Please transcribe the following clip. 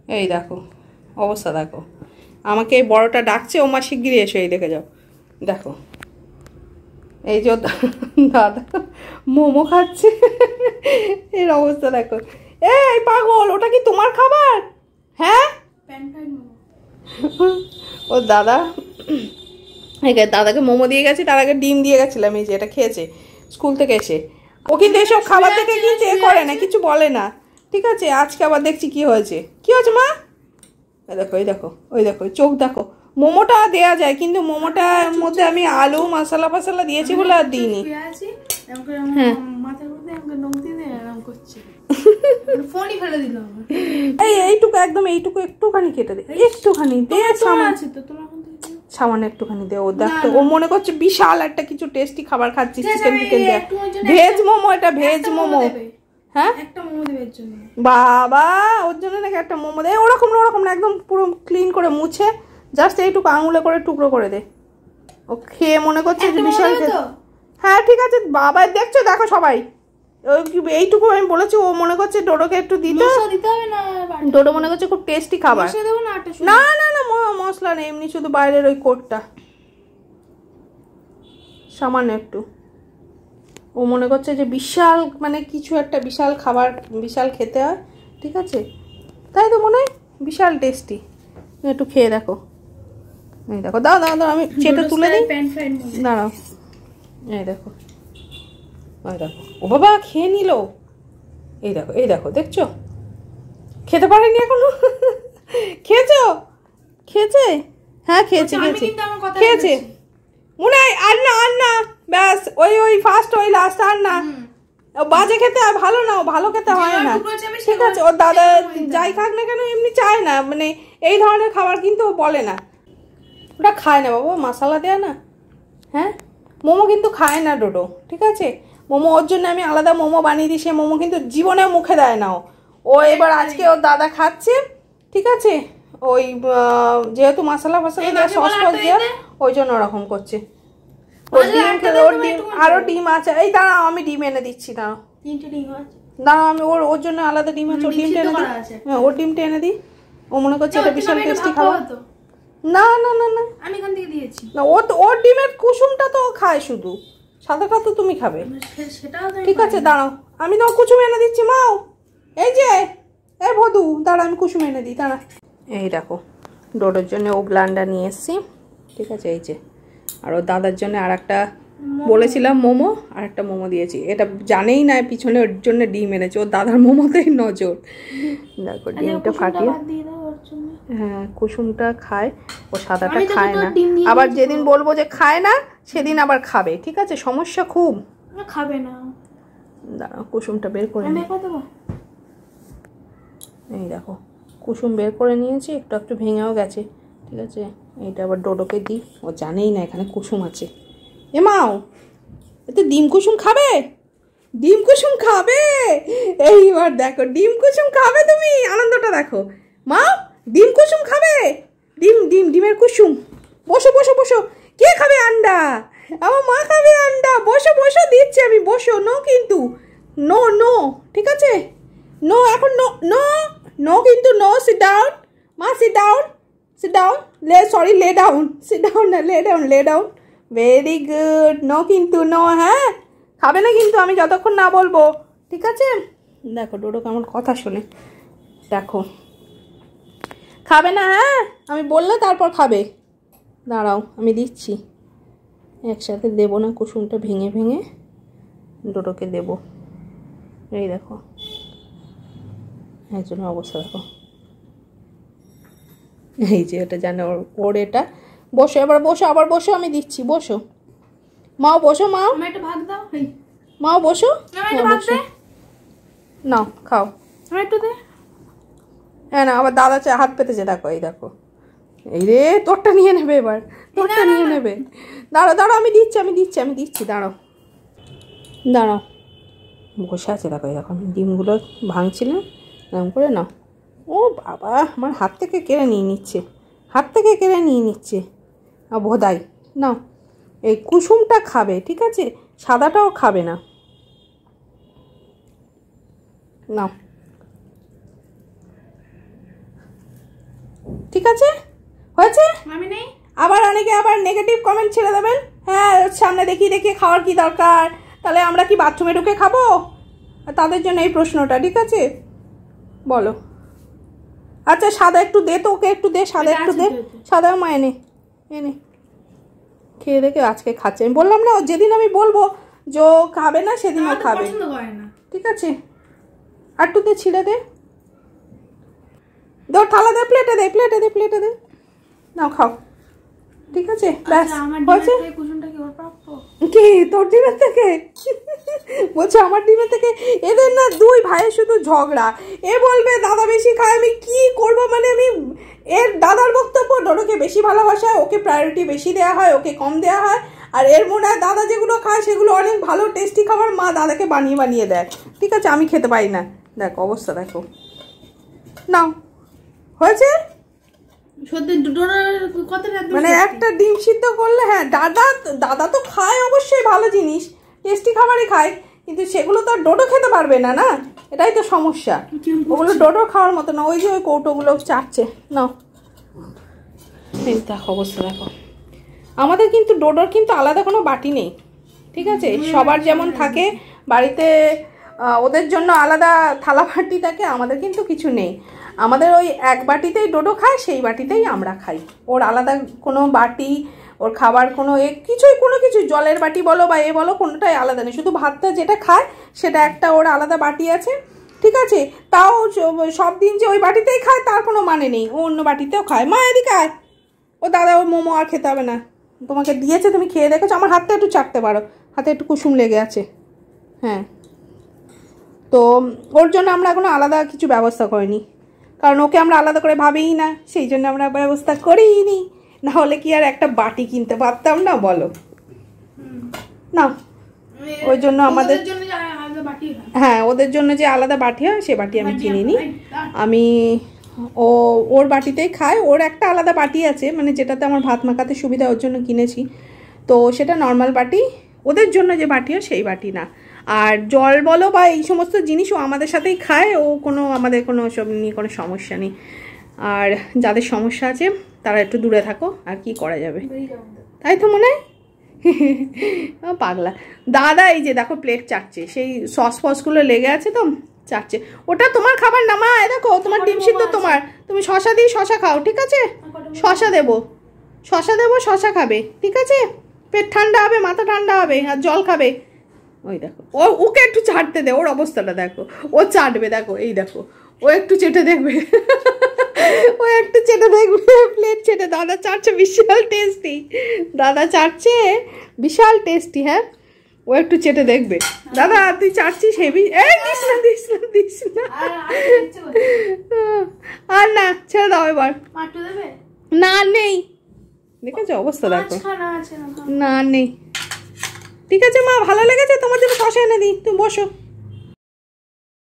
এই দেখো অবস্থা দেখো, আমাকে এই বড়টা ডাকছে, ও মা শিগগিরই এসো, এই দেখে যাও, দেখো এই যে দাদা মোমো খাচ্ছে, এর অবস্থা দেখো। এই পাগল, ওটা কি তোমার খাবার? হ্যাঁ, ও দাদা দাদাকে মোমো দিয়ে গেছে, তার আগে ডিম দিয়ে গেছিলাম, এই যে এটা খেয়েছে স্কুল থেকে এসে। ও কিন্তু এসব খাবার থেকে কিন্তু এ করে না, কিছু বলে না, ঠিক আছে। আজকে আবার দেখছি কি হয়েছে, কি হয়েছে মা? এই দেখো, এই দেখো, ওই দেখো চোখ দেখো। মোমোটা দেয়া যায়, কিন্তু মোমোটার মধ্যে আমি আলু মশলা ফসলা দিয়েছি বলে আর দিইনি। হ্যাঁ এইটুকু একদম, এইটুকু একটুখানি কেটে দে, একটুখানি দে, সামান্য একটুখানি দে। ও দেখতো, ও মনে করছে বিশাল একটা কিছু টেস্টি খাবার খাচ্ছিস, চিকেন টিকেন দেয়া, ভেজ মোমো, এটা ভেজ মোমো। হ্যাঁ বাবা, ওর জন্য নাকি একটা মোমো দে? ওরকম না, ওরকম না, একদম পুরো ক্লিন করে মুছে জাস্ট এইটুকু আঙুলে করে টুকরো করে দে। ও খেয়ে মনে করছে যে বিশাল। হ্যাঁ ঠিক আছে বাবা, দেখছো দেখো সবাই, এইটুকু আমি বলেছি, ও মনে করছে ডোডোকে একটু দিতে হবে না, ডোডো মনে করছে খুব টেস্টি খাবার। না না না, মশলা নেই, এমনি শুধু বাইরের ওই কোটটা সামান্য একটু। ও মনে করছে যে বিশাল, মানে কিছু একটা বিশাল খাবার, বিশাল খেতে হয়, ঠিক আছে, তাই তো মনে হয় বিশাল টেস্টি। একটু খেয়ে দেখো, এই দেখো, দাও দাও দাও, আমি চেটে তুলে দিই, দাঁড়াও, এই দেখো, ওই দেখো, ও বাবা খেয়ে নিল, এই দেখো, এই দেখো, দেখছো খেতে পারেনি এখনো, খেয়েছো? খেয়েছে, হ্যাঁ খেয়েছে, খেয়েছে খেয়েছে মনে হয়। আর না, আর না, ব্যাস, ওই ওই ফার্স্ট, ওই লাস্ট, আর না, বাজে খেতে আর ভালো না, ভালো খেতে হয় না, ঠিক আছে। ওর দাদা যাই খাক না কেন এমনি চায় না, মানে এই ধরনের খাবার কিন্তু ও বলে না, ওটা খায় না বাবা, মশলা দেয় না। হ্যাঁ মোমো কিন্তু খায় না ডোডো, ঠিক আছে। মোমো ওর জন্য আমি আলাদা মোমো বানিয়ে দিই, সে মোমো কিন্তু জীবনে মুখে দেয় না। ও এবার আজকে ওর দাদা খাচ্ছে, ঠিক আছে, ওই যেহেতু মশলা ফসলা দেওয়া, সস ফস দেওয়া, ওই জন্য ওরকম করছে। ওর ডিম, ওর ডিম, আরও ডিম আছে, এই দাঁড়াও আমি ডিম এনে দিচ্ছি, দাঁড়াও, দাঁড়াও আমি ওর জন্য আলাদা ডিম আছে, ওর ডিমটা এনে দিই, হ্যাঁ ওর ডিমটা এনে দিই। ও মনে করছে এটা বিশাল টেস্টি খাবার। না না না না, আমি এখান থেকে দিয়েছি না, ওর ডিমের কুসুমটা তো খায়, শুধু সাদাটা তো তুমি খাবে, ঠিক আছে। দাঁড়াও আমি তো কুসুম এনে দিচ্ছি, মাও এই যে, এই ভদু দাঁড়া, আমি কুসুম এনে দিই, দাঁড়া। এই দেখো ডোডোর জন্য ও ব্লান্ডা নিয়ে এসছি, ঠিক আছে, এই যে। আর ওর দাদার জন্য আর একটা বলেছিলাম মোমো, আর একটা মোমো দিয়েছি, এটা জানেই না পিছনে ওর জন্য ডিম এনেছে, ওর দাদার মোমোতেই নজর। দেখো ডিমটা ফাটিয়ে, হ্যাঁ কুসুমটা খায়, ও সাদাটা খায় না, আবার যেদিন বলবো যে খায় না সেদিন আবার খাবে, ঠিক আছে, সমস্যা খুব, খাবে না। দাঁড়াও কুসুমটা বের করে নিই, এই দেখো কুসুম বের করে নিয়েছি, একটু একটু ভেঙেও গেছে, ঠিক আছে। এইটা আবার ডোডোকে দিই, ও জানেই না এখানে কুসুম আছে। এ মাও, এতে ডিম কুসুম খাবে, ডিম কুসুম খাবে, এইবার দেখো ডিম কুসুম খাবে, তুমি আনন্দটা দেখো। মা ডিম কুসুম খাবে, ডিম ডিম ডিমের কুসুম, বসো বসো বসো, কে খাবে আন্ডা? আমার মা খাবে আন্ডা, বসো বসো, দিচ্ছি আমি, বসো, নো কিন্তু, নো নো, ঠিক আছে, নো এখন, নো নো নো কিন্তু, নো, সিট ডাউন মা, sit down, sit down, sorry lay down, sit down না, lay down, lay down, very good, no কিন্তু, নো, হ্যাঁ খাবে না কিন্তু আমি যতক্ষণ না বলবো, ঠিক আছে। দেখো ডোডো কেমন কথা শোনে, দেখো খাবে না, হ্যাঁ আমি বললে তারপর খাবে, দাঁড়াও আমি দিচ্ছি, একসাথে দেবো না, কুসুমটা ভেঙে ভেঙে ডোডোকে দেবো, এই দেখো এই জন্য অবস্থা দেখো, এই যে এটা জানে ওর এটা। বসো এবার, বসো আবার, বসো আমি দিচ্ছি, বসো মাও, বসো মাও, মাও বসো, নাও খাও, হ্যাঁ না আবার দাদা হাত পেতেছে, দেখো এই দেখো, এই রে তোরটা নিয়ে নেবে, এবার তোরটা নিয়ে নেবে, দাঁড়াও দাঁড়াও আমি দিচ্ছি, আমি দিচ্ছি, আমি দিচ্ছি, দাঁড়াও দাঁড়াও, বসে আছে দেখো, এই দেখো আমি ডিমগুলো ভাঙছিলাম এরকম করে, নাও। ও বাবা আমার হাত থেকে কেড়ে নিয়ে নিচ্ছে, হাত থেকে কেড়ে নিয়ে নিচ্ছে, ভোদাই, নাও এই কুসুমটা খাবে, ঠিক আছে, সাদাটাও খাবে না, নাও ঠিক আছে? হয়েছে? আমি নেই। আবার অনেকে আবার নেগেটিভ কমেন্ট ছেড়ে দেবেন, হ্যাঁ সামনে দেখিয়ে দেখিয়ে খাওয়ার কি দরকার, তাহলে আমরা কি বাথরুমে ঢুকে খাবো? তাদের জন্য এই প্রশ্নটা, ঠিক আছে? বলো। আচ্ছা সাদা একটু দে তো, ওকে একটু দে, সাদা একটু দে, সাদা মা এনে এনে খেয়ে দেখে আজকে খাচ্ছে। আমি বললাম না, যেদিন আমি বলবো যে খাবে না সেদিন ও খাবে, ঠিক আছে? আর একটু দে, ছিঁড়ে দে, দে থালা দে, প্লেটে দে, প্লেটে দে, প্লেটে দে, নাও খাও, ঠিক আছে? ব্যাস হয়েছে। কি তোর ডিমের থেকে? বলছে আমার ডিমের থেকে? এদের না দুই ভাইয়ের শুধু ঝগড়া। এ বলবে দাদা বেশি খায়, আমি কি করব, মানে আমি এর দাদার বক্তব্য ডোডোকে বেশি ভালোবাসায়, ওকে প্রায়োরিটি বেশি দেওয়া হয়, ওকে কম দেওয়া হয়। আর এর মনে হয় দাদা যেগুলো খায় সেগুলো অনেক ভালো টেস্টি খাবার, মা দাদাকে বানিয়ে বানিয়ে দেয়, ঠিক আছে? আমি খেতে পারি না। দেখো অবস্থা দেখো, নাও হয়েছে। মানে একটা ডিম সিদ্ধ করলে, হ্যাঁ দাদা তো খায় অবশ্যই ভালো জিনিস, টেস্টি খাবারই খায়, কিন্তু সেগুলো তো আর ডোডো খেতে পারবে না, না? এটাই তো সমস্যা, ওগুলো ডোডো খাওয়ার মতো না। ওই যে ওই কৌটোগুলো চাটছে, নাও। এই দেখো অবস্থা দেখো। আমাদের কিন্তু ডোডোর কিন্তু আলাদা কোনো বাটি নেই, ঠিক আছে? সবার যেমন থাকে বাড়িতে ওদের জন্য আলাদা থালা বাটি থাকে, আমাদের কিন্তু কিছু নেই। আমাদের ওই এক বাটিতেই ডোডো খায়, সেই বাটিতেই আমরা খাই। ওর আলাদা কোনো বাটি, ওর খাবার কোনো কিছুই, কোনো কিছু জলের বাটি বলো বা এ বলো, কোনোটাই আলাদা নেই। শুধু ভাতটা যেটা খায় সেটা একটা ওর আলাদা বাটি আছে, ঠিক আছে? তাও সব দিন যে ওই বাটিতেই খায় তার কোনো মানে নেই, ও অন্য বাটিতেও খায়। মা এদিকে আয়, ও দাদা ওর মোমো আর খেতে হবে না, তোমাকে দিয়েছে, তুমি খেয়ে দেখেছো। আমার হাতটা একটু চাটতে পারো, হাতে একটু কুসুম লেগে আছে, হ্যাঁ। তো ওর জন্য আমরা এখনো আলাদা কিছু ব্যবস্থা করিনি, কারণ ওকে আমরা আলাদা করে ভাবিই না, সেই জন্য আমরা ব্যবস্থা করিই নি। না হলে কি আর একটা বাটি কিনতে পারতাম না, বলো? না, ওই জন্য আমাদের, হ্যাঁ ওদের জন্য যে আলাদা বাটি হয় সে বাটি আমি কিনিনি। আমি ওর বাটিতেই খাই। ওর একটা আলাদা বাটি আছে, মানে যেটাতে আমার ভাত মাখাতে সুবিধা, ওর জন্য কিনেছি। তো সেটা নর্মাল বাটি, ওদের জন্য যে বাটি হয় সেই বাটি না। আর জল বলো বা এই সমস্ত জিনিসও আমাদের সাথেই খায় ও, কোনো আমাদের কোনো সব নিয়ে কোনো সমস্যা নেই। আর যাদের সমস্যা আছে তারা একটু দূরে থাকো, আর কি করা যাবে, তাই তো মনে হয়। পাগলা দাদা, এই যে দেখো প্লেট চাটছে, সেই সস ফসগুলো লেগে আছে তো চাটছে। ওটা তোমার খাবার না মা, দেখো তোমার ডিম সিদ্ধ তোমার, তুমি শশা দিয়ে শশা খাও, ঠিক আছে? শশা দেবো, শশা খাবে, ঠিক আছে? পেট ঠান্ডা হবে, মাথা ঠান্ডা হবে, আর জল খাবে। ওই দেখো ওকে একটু চাটতে দে, ওর অবস্থাটা দেখো, ও চাটবে, দেখো এই দেখো, ও একটু চেটে দেখবে, ও একটু চেটে দেখবে, প্লেট চেটে। দাদা চাটছে বিশাল টেস্টি, দাদা চাটছে বিশাল টেস্টি, হ্যাঁ ও একটু চেটে দেখবে। দাদা তুই চাটছিস হেভি, এই দিস না দিস না দিস না, আর না ছেড়ে দাও এবার, না নেই, দেখেছো অবস্থা দেখো, না নেই। ঠিক আছে মা, ভালো লেগেছে তোমার জন্য শসা এনে দিই, তুমি বসো।